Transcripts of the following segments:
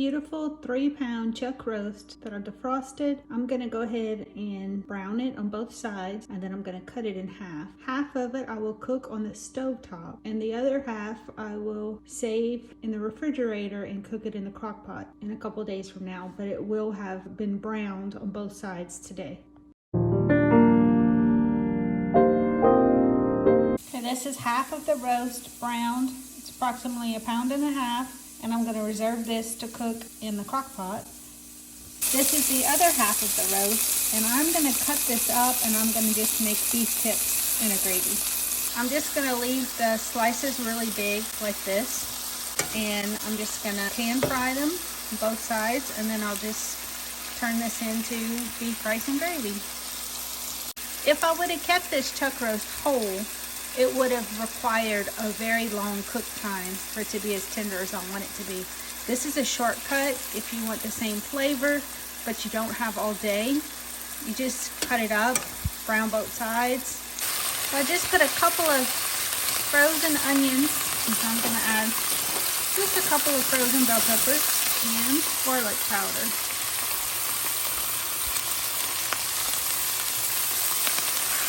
beautiful 3-pound chuck roast that I defrosted. I'm gonna go ahead and brown it on both sides, and then I'm gonna cut it in half. Half of it I will cook on the stove top, and the other half I will save in the refrigerator and cook it in the crock pot in a couple days from now, but it will have been browned on both sides today. Okay, this is half of the roast browned. It's approximately 1.5 pounds, and I'm going to reserve this to cook in the crock pot. This is the other half of the roast, and I'm going to cut this up, and I'm going to just make beef tips in a gravy. I'm just going to leave the slices really big like this, and I'm just going to pan fry them on both sides, and then I'll just turn this into beef, rice, and gravy. If I would have kept this chuck roast whole, it would have required a very long cook time for it to be as tender as I want it to be. This is a shortcut if you want the same flavor, but you don't have all day. You just cut it up, brown both sides. So I just put a couple of frozen onions, and so I'm gonna add just a couple of frozen bell peppers and garlic powder.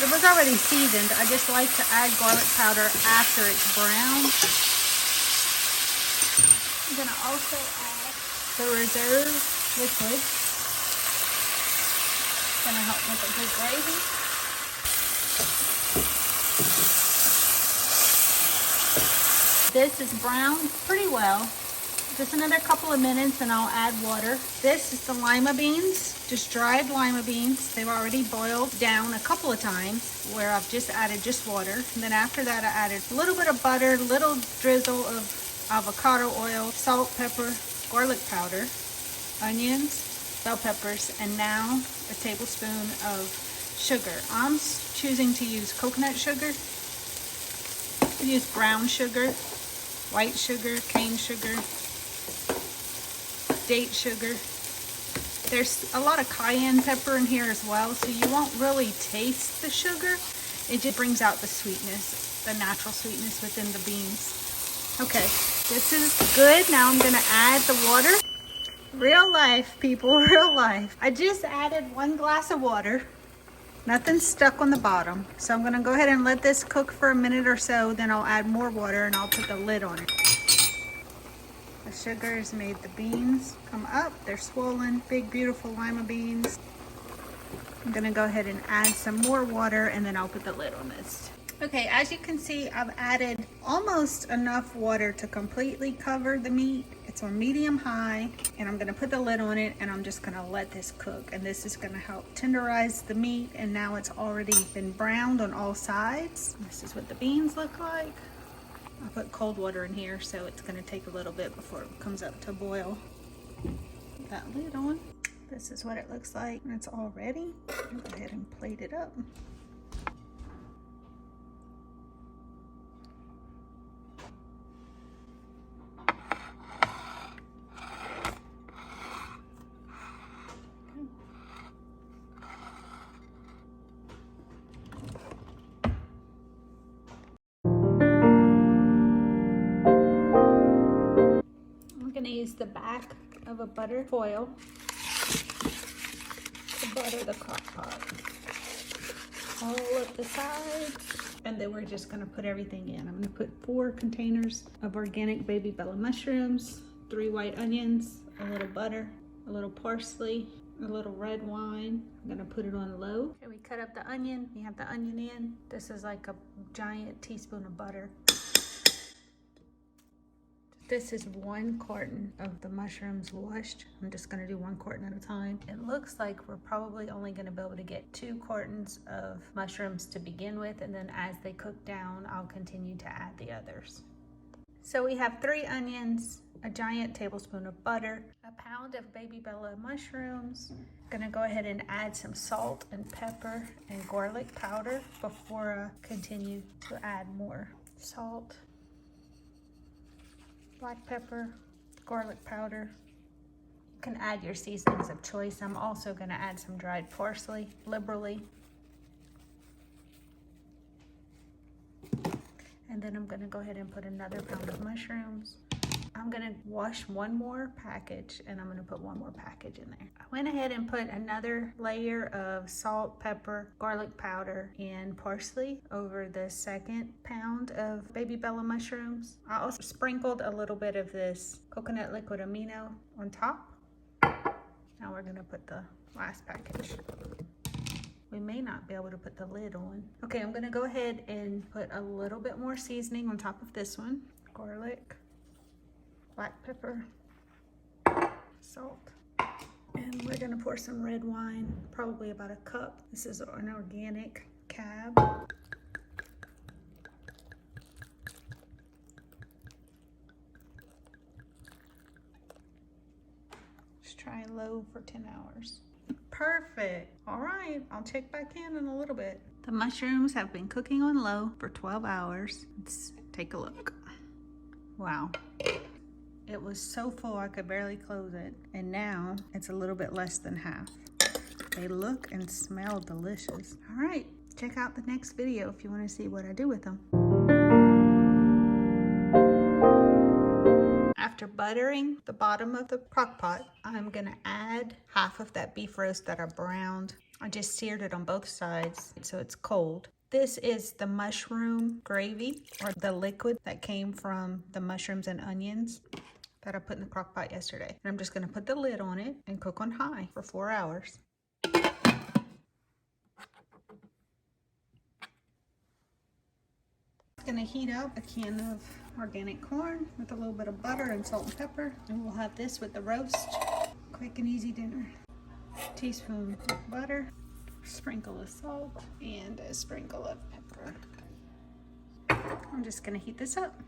It was already seasoned. I just like to add garlic powder after it's brown. I'm gonna also add the reserve liquid. It's gonna help make a good gravy. This is browned pretty well. Just another couple of minutes and I'll add water. This is the lima beans, just dried lima beans. They've already boiled down a couple of times where I've just added just water. And then after that I added a little bit of butter, a little drizzle of avocado oil, salt, pepper, garlic powder, onions, bell peppers, and now a tablespoon of sugar. I'm choosing to use coconut sugar. You can use brown sugar, white sugar, cane sugar, date sugar. There's a lot of cayenne pepper in here as well, so you won't really taste the sugar. It just brings out the sweetness, the natural sweetness within the beans. Okay, this is good. Now I'm gonna add the water. Real life, people, real life. I just added 1 glass of water. Nothing's stuck on the bottom. So I'm gonna go ahead and let this cook for a minute or so, then I'll add more water and I'll put the lid on it. The sugar has made the beans come up. They're swollen, big, beautiful lima beans. I'm gonna go ahead and add some more water and then I'll put the lid on this. Okay, as you can see, I've added almost enough water to completely cover the meat. It's on medium high, and I'm gonna put the lid on it and I'm just gonna let this cook. And this is gonna help tenderize the meat, and now it's already been browned on all sides. This is what the beans look like. I put cold water in here, so it's gonna take a little bit before it comes up to boil. Put that lid on. This is what it looks like when it's all ready. I'll go ahead and plate it up. Use the back of a butter foil to butter the crock pot. All of the sides, and then we're just gonna put everything in. I'm gonna put 4 containers of organic baby bella mushrooms, 3 white onions, a little butter, a little parsley, a little red wine. I'm gonna put it on low. Okay, we cut up the onion. We have the onion in. This is like a giant teaspoon of butter. This is 1 carton of the mushrooms washed. I'm just gonna do 1 carton at a time. It looks like we're probably only gonna be able to get 2 cartons of mushrooms to begin with, and then as they cook down, I'll continue to add the others. So we have 3 onions, a giant tablespoon of butter, a pound of baby bella mushrooms. Gonna go ahead and add some salt and pepper and garlic powder before I continue to add more salt, black pepper, garlic powder. You can add your seasonings of choice. I'm also gonna add some dried parsley liberally. And then I'm gonna go ahead and put another pound of mushrooms. I'm gonna wash one more package and I'm gonna put one more package in there. I went ahead and put another layer of salt, pepper, garlic powder, and parsley over the second pound of baby bella mushrooms. I also sprinkled a little bit of this coconut liquid amino on top. Now we're gonna put the last package. We may not be able to put the lid on. Okay, I'm gonna go ahead and put a little bit more seasoning on top of this one. Garlic, black pepper, salt. And we're gonna pour some red wine, probably about a cup. This is an organic cab. Just try low for 10 hours. Perfect. All right, I'll check back in a little bit. The mushrooms have been cooking on low for 12 hours. Let's take a look. Wow. It was so full I could barely close it. And now it's a little bit less than half. They look and smell delicious. All right, check out the next video if you want to see what I do with them. After buttering the bottom of the crock pot, I'm gonna add half of that beef roast that I browned. I just seared it on both sides so it's cold. This is the mushroom gravy, or the liquid that came from the mushrooms and onions that I put in the crock pot yesterday. And I'm just gonna put the lid on it and cook on high for 4 hours. Gonna heat up a can of organic corn with a little bit of butter and salt and pepper, and we'll have this with the roast. Quick and easy dinner. Teaspoon of butter, sprinkle of salt, and a sprinkle of pepper. I'm just gonna heat this up.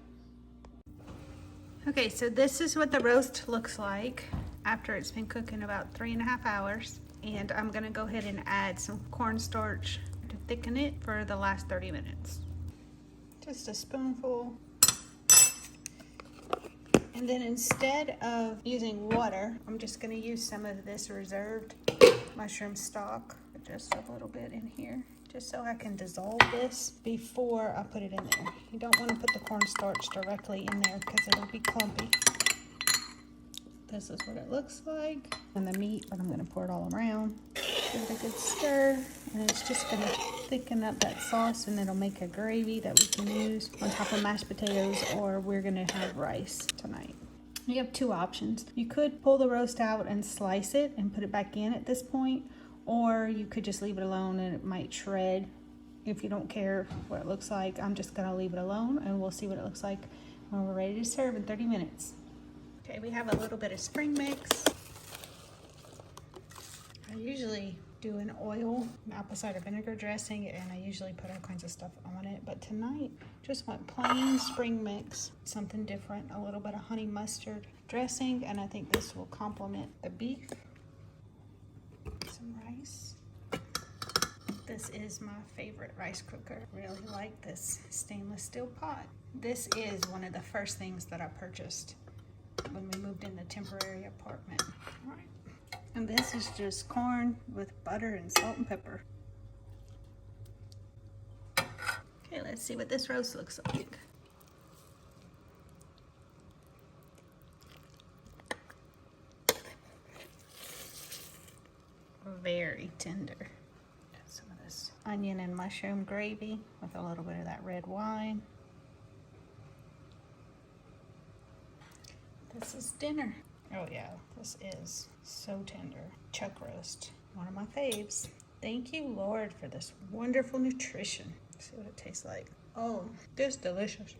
Okay, so this is what the roast looks like after it's been cooking about 3.5 hours. And I'm gonna go ahead and add some cornstarch to thicken it for the last 30 minutes. Just a spoonful. And then instead of using water, I'm just gonna use some of this reserved mushroom stock, just a little bit in here, just so I can dissolve this before I put it in there. You don't wanna put the cornstarch directly in there because it'll be clumpy. This is what it looks like. And the meat, but I'm gonna pour it all around. Give it a good stir, and it's just gonna thicken up that sauce, and it'll make a gravy that we can use on top of mashed potatoes, or we're gonna have rice tonight. You have two options. You could pull the roast out and slice it and put it back in at this point, or you could just leave it alone and it might shred. If you don't care what it looks like, I'm just gonna leave it alone, and we'll see what it looks like when we're ready to serve in 30 minutes. Okay, we have a little bit of spring mix. I usually do an oil and apple cider vinegar dressing, and I usually put all kinds of stuff on it, but tonight just want plain spring mix, something different, a little bit of honey mustard dressing, and I think this will complement the beef. Some rice. This is my favorite rice cooker. I really like this stainless steel pot. This is one of the first things that I purchased when we moved in the temporary apartment. All right. And this is just corn with butter and salt and pepper. Okay, let's see what this roast looks like. Very tender. Got some of this onion and mushroom gravy with a little bit of that red wine. This is dinner. Oh yeah, this is so tender. Chuck roast, one of my faves. Thank you, Lord, for this wonderful nutrition. Let's see what it tastes like. Oh, this is delicious.